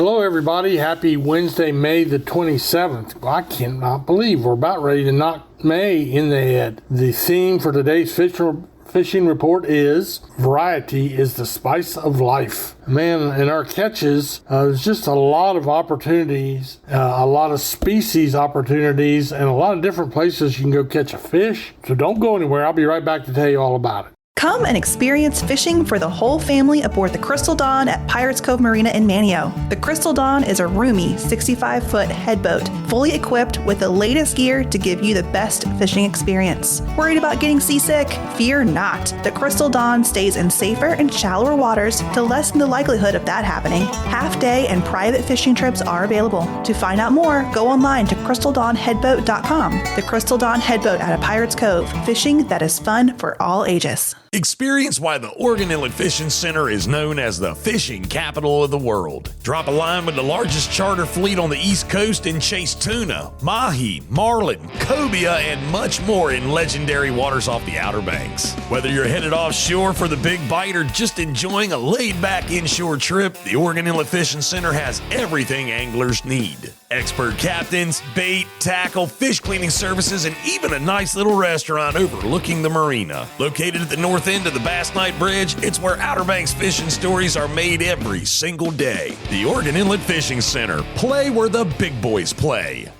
Hello, everybody. Happy Wednesday, May the 27th. I cannot believe we're about ready to knock May in the head. The theme for today's fishing report is variety is the spice of life. Man, in our catches, there's just a lot of opportunities, a lot of species opportunities, and a lot of different places you can go catch a fish. So don't go anywhere. I'll be right back to tell you all about it. Come and experience fishing for the whole family aboard the Crystal Dawn at Pirates Cove Marina in Manio. The Crystal Dawn is a roomy 65-foot headboat, fully equipped with the latest gear to give you the best fishing experience. Worried about getting seasick? Fear not. The Crystal Dawn stays in safer and shallower waters to lessen the likelihood of that happening. Half-day and private fishing trips are available. To find out more, go online to crystaldawnheadboat.com. The Crystal Dawn Headboat out of Pirates Cove. Fishing that is fun for all ages. Experience why the Oregon Inlet Fishing Center is known as the fishing capital of the world. Drop a line with the largest charter fleet on the East Coast and chase tuna, mahi, marlin, cobia, and much more in legendary waters off the Outer Banks. Whether you're headed offshore for the big bite or just enjoying a laid-back inshore trip, the Oregon Inlet Fishing Center has everything anglers need. Expert captains, bait, tackle, fish cleaning services, and even a nice little restaurant overlooking the marina. Located at the north end of the Bass Knight Bridge, it's where Outer Banks fishing stories are made every single day. The Oregon Inlet Fishing Center. Play where the big boys play.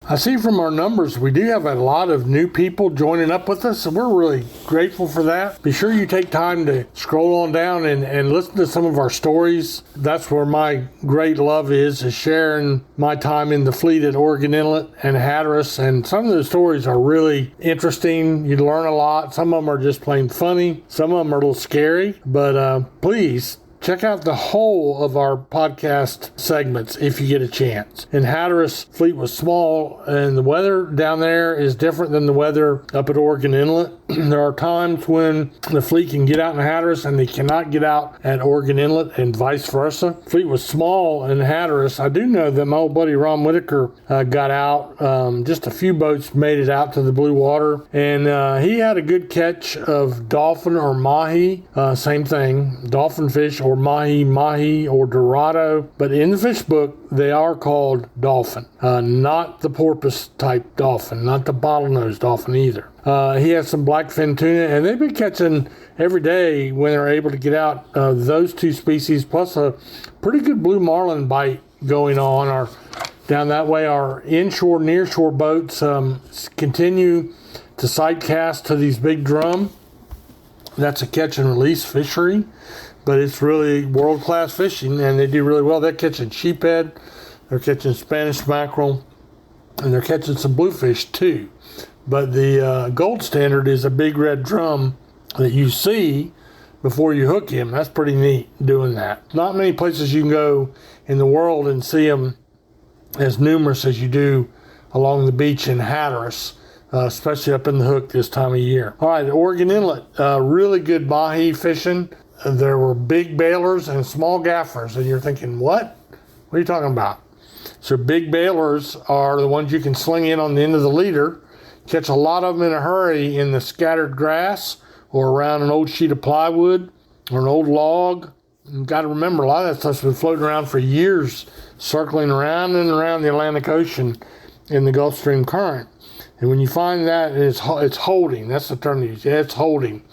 I see from our numbers, we do have a lot of new people joining up with us, and we're really grateful for that. Be sure you take time to scroll on down and listen to some of our stories. That's where my great love is sharing my time in the fleet at Oregon Inlet and Hatteras, and some of the stories are really interesting. You learn a lot. Some of them are just plain funny. Some of them are a little scary, but please check out the whole of our podcast segments if you get a chance. In Hatteras, fleet was small, and the weather down there is different than the weather up at Oregon Inlet. There are times when the fleet can get out in Hatteras and they cannot get out at Oregon Inlet, and vice versa. Fleet was small in Hatteras. I do know that my old buddy Ron Whitaker got out. Just a few boats made it out to the blue water, and he had a good catch of dolphin or mahi. Same thing, dolphin fish or mahi or dorado, but in the fish book they are called dolphin, not the porpoise type dolphin, not the bottlenose dolphin either. He has some blackfin tuna, and they've been catching every day when they're able to get out those two species, plus a pretty good blue marlin bite going on. Down that way, our inshore, nearshore boats continue to sight cast to these big drum. That's a catch and release fishery, but it's really world-class fishing, and they do really well. They're catching sheephead, they're catching Spanish mackerel, and they're catching some bluefish too. But the gold standard is a big red drum that you see before you hook him. That's pretty neat doing that. Not many places you can go in the world and see them as numerous as you do along the beach in Hatteras, especially up in the hook this time of year. All right, Oregon Inlet, really good mahi fishing. There were big bailers and small gaffers, and you're thinking, what? What are you talking about? So big bailers are the ones you can sling in on the end of the leader, catch a lot of them in a hurry in the scattered grass or around an old sheet of plywood or an old log. You've got to remember, a lot of that stuff's been floating around for years, circling around and around the Atlantic Ocean in the Gulf Stream current. And when you find that, it's holding. That's the term to use. It's holding.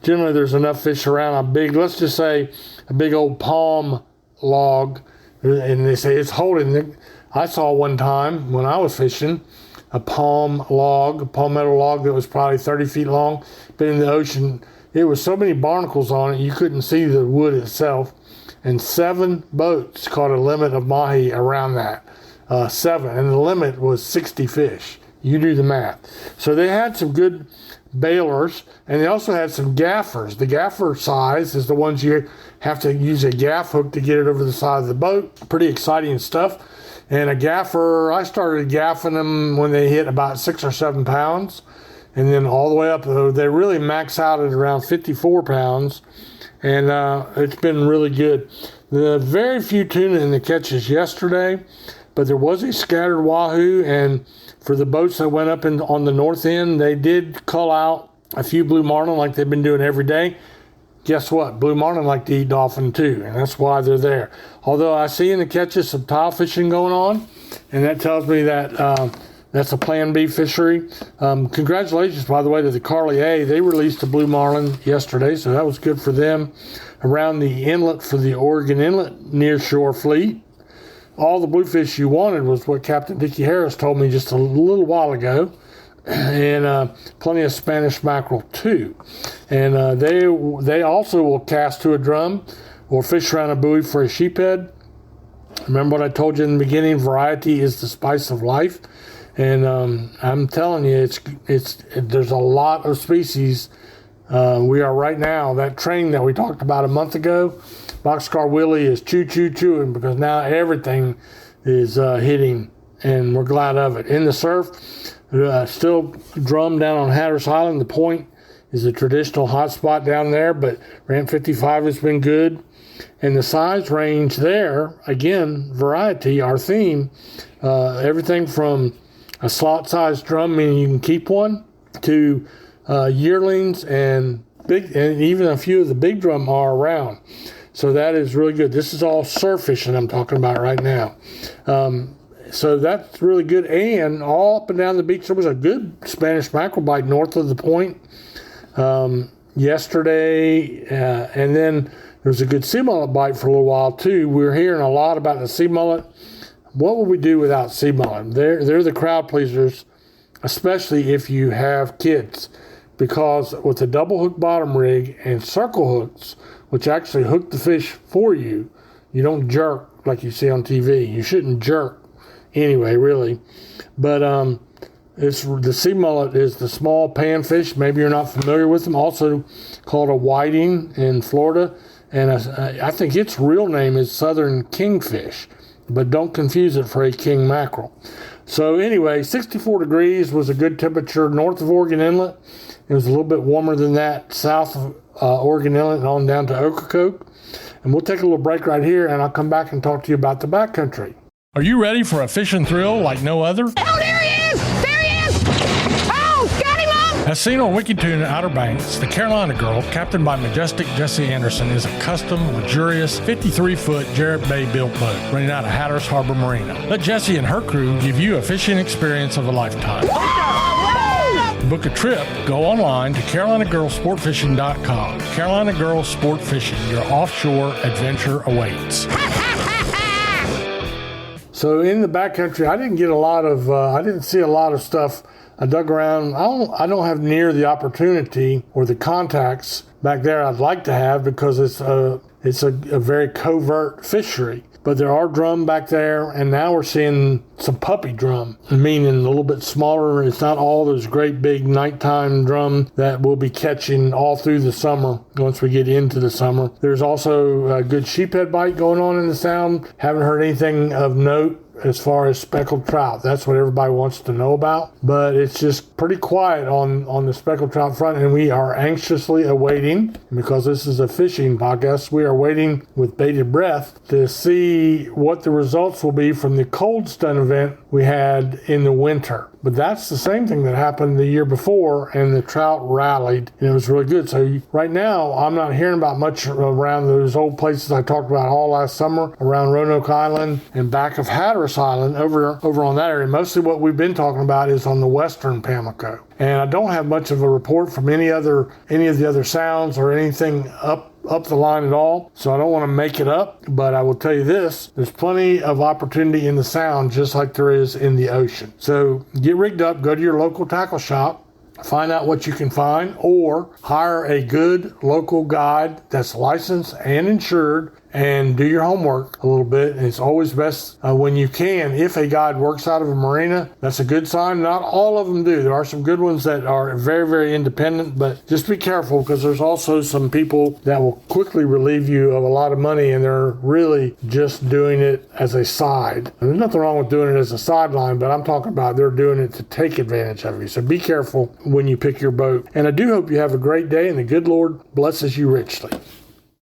Generally, there's enough fish around let's just say a big old palm log, and they say it's holding. I saw one time when I was fishing a palmetto log that was probably 30 feet long, but in the ocean, it was so many barnacles on it, you couldn't see the wood itself, and 7 boats caught a limit of mahi around that. 7, and the limit was 60 fish. You do the math. So they had some good bailers, and they also had some gaffers. The gaffer size is the ones you have to use a gaff hook to get it over the side of the boat. Pretty exciting stuff. And a gaffer, I started gaffing them when they hit about 6 or 7 pounds, and then all the way up, they really max out at around 54 pounds, and it's been really good. The very few tuna in the catches yesterday, but there was a scattered wahoo, and for the boats that went up on the north end, they did cull out a few blue marlin like they've been doing every day. guess what? Blue marlin like to eat dolphin too, and that's why they're there. Although I see in the catches some tile fishing going on, and that tells me that that's a Plan B fishery. Congratulations, by the way, to the Carly A. They released a blue marlin yesterday, so that was good for them. Around the inlet for the Oregon Inlet nearshore fleet, all the bluefish you wanted was what Captain Dickie Harris told me just a little while ago, and plenty of Spanish mackerel too. And they also will cast to a drum or fish around a buoy for a sheephead. Remember what I told you in the beginning? Variety is the spice of life. And I'm telling you, there's a lot of species. We are right now, that train that we talked about a month ago, Boxcar Willie is chewing because now everything is hitting, and we're glad of it. In the surf, still drum down on Hatteras Island. The Point is a traditional hot spot down there, but Ramp 55 has been good. And the size range there, again, variety, our theme, everything from a slot-sized drum, meaning you can keep one, to yearlings and big, and even a few of the big drum are around. So that is really good. This is all surf fishing I'm talking about right now. So that's really good. And all up and down the beach, there was a good Spanish mackerel bite north of the Point yesterday. And then there was a good sea mullet bite for a little while too. We're hearing a lot about the sea mullet. What would we do without sea mullet? They're the crowd pleasers, especially if you have kids, because with the double hook bottom rig and circle hooks, which actually hook the fish for you, you don't jerk like you see on TV. You shouldn't jerk anyway, really. But the sea mullet is the small panfish. Maybe you're not familiar with them. Also called a whiting in Florida, and I think its real name is southern kingfish. But don't confuse it for a king mackerel. So anyway, 64 degrees was a good temperature north of Oregon Inlet. It was a little bit warmer than that south of Oregon Inlet and on down to Ocracoke. And we'll take a little break right here, and I'll come back and talk to you about the backcountry. Are you ready for a fishing thrill like no other? Oh, there he is! There he is! Oh, got him up! As seen on Wikitoon Outer Banks, the Carolina Girl, captained by majestic Jesse Anderson, is a custom, luxurious 53-foot Jarrett Bay built boat running out of Hatteras Harbor Marina. Let Jesse and her crew give you a fishing experience of a lifetime. To book a trip, go online to CarolinaGirlSportFishing.com. Carolina Girl Sport Fishing, your offshore adventure awaits. So in the backcountry, I didn't see a lot of stuff. I dug around. I don't have near the opportunity or the contacts back there I'd like to have, because it's a very covert fishery. But there are drum back there, and now we're seeing some puppy drum, meaning a little bit smaller. It's not all those great big nighttime drum that we'll be catching all through the summer once we get into the summer. There's also a good sheephead bite going on in the sound. Haven't heard anything of note as far as speckled trout. That's what everybody wants to know about. But it's just pretty quiet on the speckled trout front, and we are anxiously awaiting, because this is a fishing podcast, we are waiting with bated breath to see what the results will be from the cold stun event we had in the winter. But that's the same thing that happened the year before, and the trout rallied, and it was really good. So right now, I'm not hearing about much around those old places I talked about all last summer, around Roanoke Island and back of Hatteras Island, over on that area. Mostly what we've been talking about is on the western Pamlico. And I don't have much of a report from any of the other sounds or anything up the line at all, so I don't want to make it up, but I will tell you this: there's plenty of opportunity in the sound, just like there is in the ocean. So get rigged up, go to your local tackle shop, find out what you can find, or hire a good local guide that's licensed and insured, and do your homework a little bit. And it's always best when you can. If a guide works out of a marina, that's a good sign. Not all of them do. There are some good ones that are very, very independent, but just be careful, because there's also some people that will quickly relieve you of a lot of money, and they're really just doing it as a side. And there's nothing wrong with doing it as a sideline, but I'm talking about they're doing it to take advantage of you. So be careful when you pick your boat. And I do hope you have a great day, and the good Lord blesses you richly.